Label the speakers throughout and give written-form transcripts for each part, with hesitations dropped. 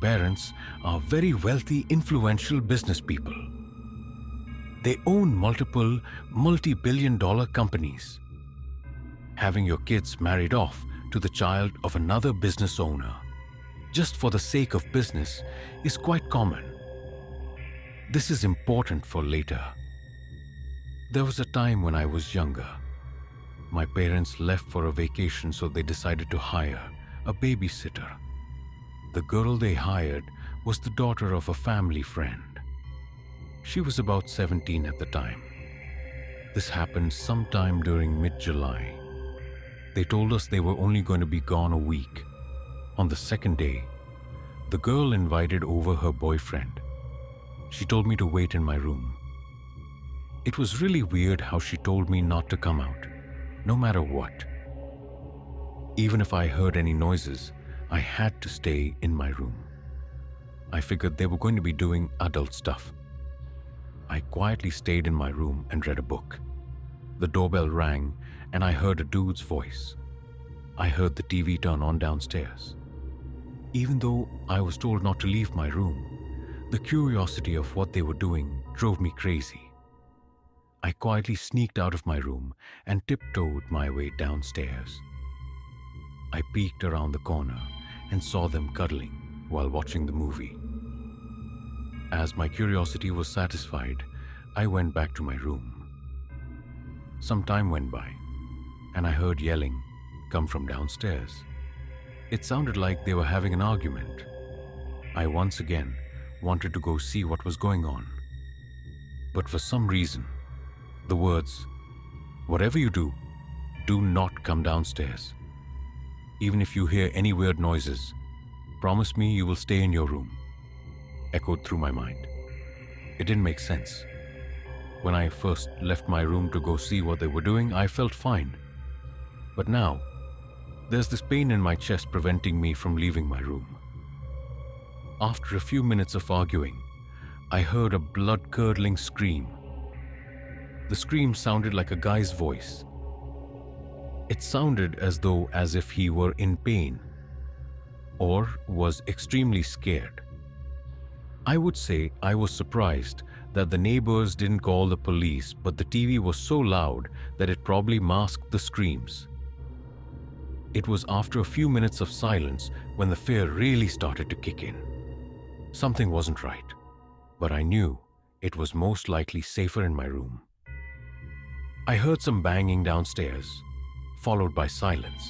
Speaker 1: parents are very wealthy, influential business people. They own multiple multi-billion-dollar companies. Having your kids married off to the child of another business owner, just for the sake of business, is quite common. This is important for later. There was a time when I was younger. My parents left for a vacation, so they decided to hire a babysitter. The girl they hired was the daughter of a family friend. She was about 17 at the time. This happened sometime during mid-July. They told us they were only going to be gone a week. On the second day, the girl invited over her boyfriend. She told me to wait in my room. It was really weird how she told me not to come out, no matter what. Even if I heard any noises, I had to stay in my room. I figured they were going to be doing adult stuff. I quietly stayed in my room and read a book. The doorbell rang and I heard a dude's voice. I heard the TV turn on downstairs. Even though I was told not to leave my room, the curiosity of what they were doing drove me crazy. I quietly sneaked out of my room and tiptoed my way downstairs. I peeked around the corner and saw them cuddling while watching the movie. As my curiosity was satisfied, I went back to my room. Some time went by, and I heard yelling come from downstairs. It sounded like they were having an argument. I once again wanted to go see what was going on. But for some reason, the words, "Whatever you do, do not come downstairs. Even if you hear any weird noises, promise me you will stay in your room," echoed through my mind. It didn't make sense. When I first left my room to go see what they were doing, I felt fine. But now, there's this pain in my chest preventing me from leaving my room. After a few minutes of arguing, I heard a blood-curdling scream. The scream sounded like a guy's voice. It sounded as if he were in pain or was extremely scared. I would say I was surprised that the neighbors didn't call the police, but the TV was so loud that it probably masked the screams. It was after a few minutes of silence when the fear really started to kick in. Something wasn't right, but I knew it was most likely safer in my room. I heard some banging downstairs, followed by silence.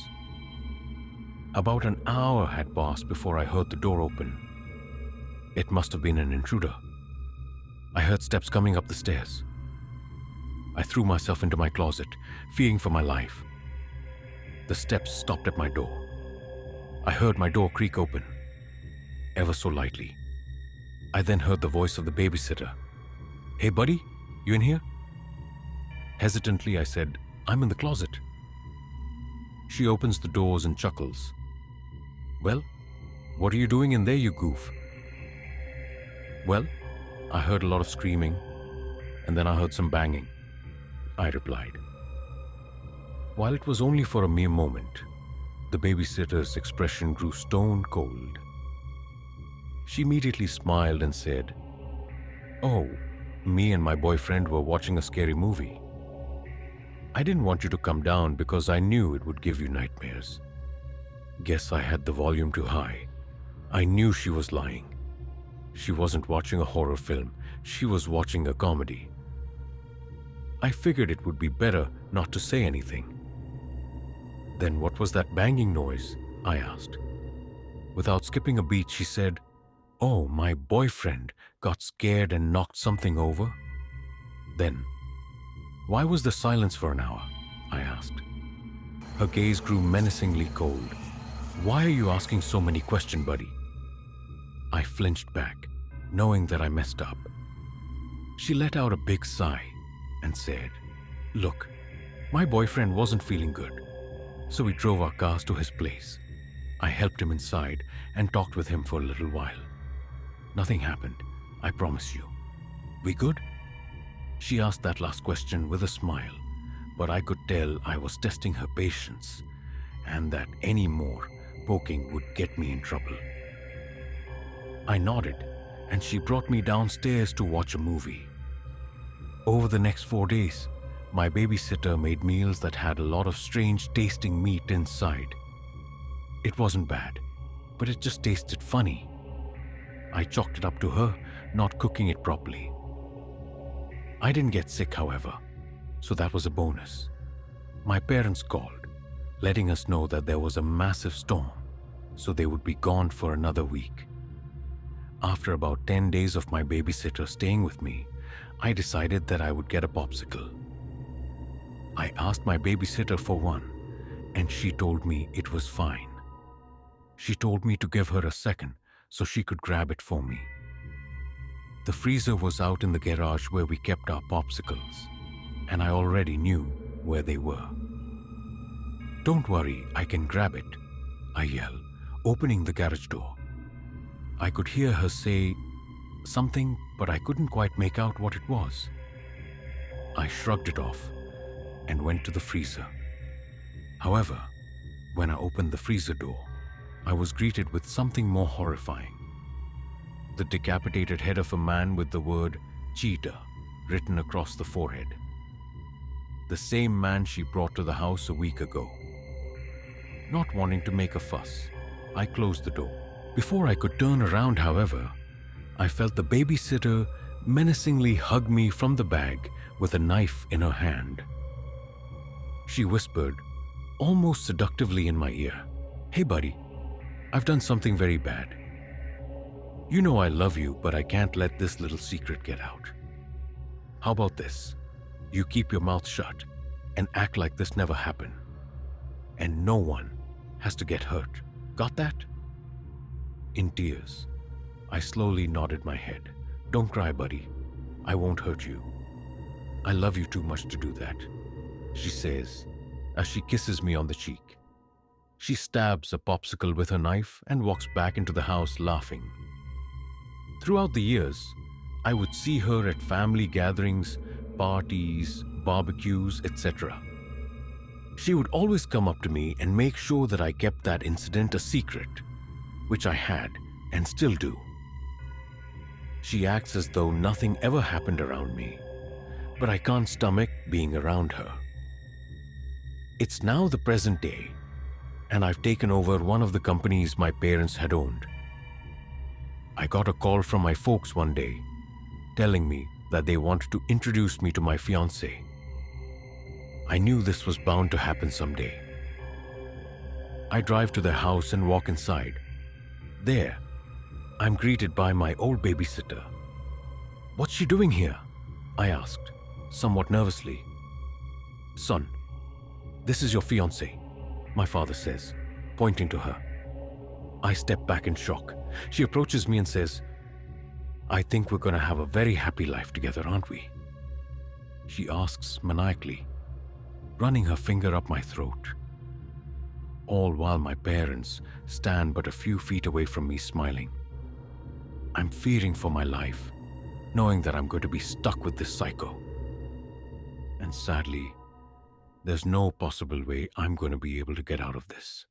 Speaker 1: About an hour had passed before I heard the door open. It must have been an intruder. I heard steps coming up the stairs. I threw myself into my closet, fearing for my life. The steps stopped at my door. I heard my door creak open, ever so lightly. I then heard the voice of the babysitter. "Hey buddy, you in here?" Hesitantly, I said, "I'm in the closet." She opens the doors and chuckles. "Well, what are you doing in there, you goof?" "Well, I heard a lot of screaming, and then I heard some banging," I replied. While it was only for a mere moment, the babysitter's expression grew stone cold. She immediately smiled and said, "Oh, me and my boyfriend were watching a scary movie. I didn't want you to come down because I knew it would give you nightmares." Guess I had the volume too high. I knew she was lying. She wasn't watching a horror film, she was watching a comedy. I figured it would be better not to say anything. "Then what was that banging noise?" I asked. Without skipping a beat, she said, "Oh, my boyfriend got scared and knocked something over." Then, "Why was there silence for an hour?" I asked. Her gaze grew menacingly cold. "Why are you asking so many questions, buddy?" I flinched back, knowing that I messed up. She let out a big sigh and said, "Look, my boyfriend wasn't feeling good, so we drove our cars to his place. I helped him inside and talked with him for a little while. Nothing happened, I promise you. We good?" She asked that last question with a smile, but I could tell I was testing her patience and that any more poking would get me in trouble. I nodded, and she brought me downstairs to watch a movie. Over the next 4 days, my babysitter made meals that had a lot of strange tasting meat inside. It wasn't bad, but it just tasted funny. I chalked it up to her not cooking it properly. I didn't get sick, however, so that was a bonus. My parents called, letting us know that there was a massive storm, so they would be gone for another week. After about 10 days of my babysitter staying with me, I decided that I would get a popsicle. I asked my babysitter for one, and she told me it was fine. She told me to give her a second so she could grab it for me. The freezer was out in the garage where we kept our popsicles, and I already knew where they were. "Don't worry, I can grab it," I yelled, opening the garage door. I could hear her say something, but I couldn't quite make out what it was. I shrugged it off and went to the freezer. However, when I opened the freezer door, I was greeted with something more horrifying. The decapitated head of a man with the word cheetah written across the forehead. The same man she brought to the house a week ago. Not wanting to make a fuss, I closed the door. Before I could turn around, however, I felt the babysitter menacingly hug me from the bag with a knife in her hand. She whispered, almost seductively in my ear, "Hey buddy, I've done something very bad. You know I love you, but I can't let this little secret get out. How about this? You keep your mouth shut and act like this never happened. And no one has to get hurt. Got that?" In tears, I slowly nodded my head. "Don't cry, buddy. I won't hurt you. I love you too much to do that," she says as she kisses me on the cheek. She stabs a popsicle with her knife and walks back into the house laughing. Throughout the years, I would see her at family gatherings, parties, barbecues, etc. She would always come up to me and make sure that I kept that incident a secret, which I had and still do. She acts as though nothing ever happened around me, but I can't stomach being around her. It's now the present day, and I've taken over one of the companies my parents had owned. I got a call from my folks one day, telling me that they wanted to introduce me to my fiancée. I knew this was bound to happen someday. I drive to their house and walk inside. There, I'm greeted by my old babysitter. "What's she doing here?" I asked, somewhat nervously. "Son, this is your fiancée," my father says, pointing to her. I step back in shock. She approaches me and says, "I think we're going to have a very happy life together, aren't we?" She asks maniacally, running her finger up my throat. All while my parents stand but a few feet away from me smiling. I'm fearing for my life, knowing that I'm going to be stuck with this psycho. And sadly, there's no possible way I'm going to be able to get out of this.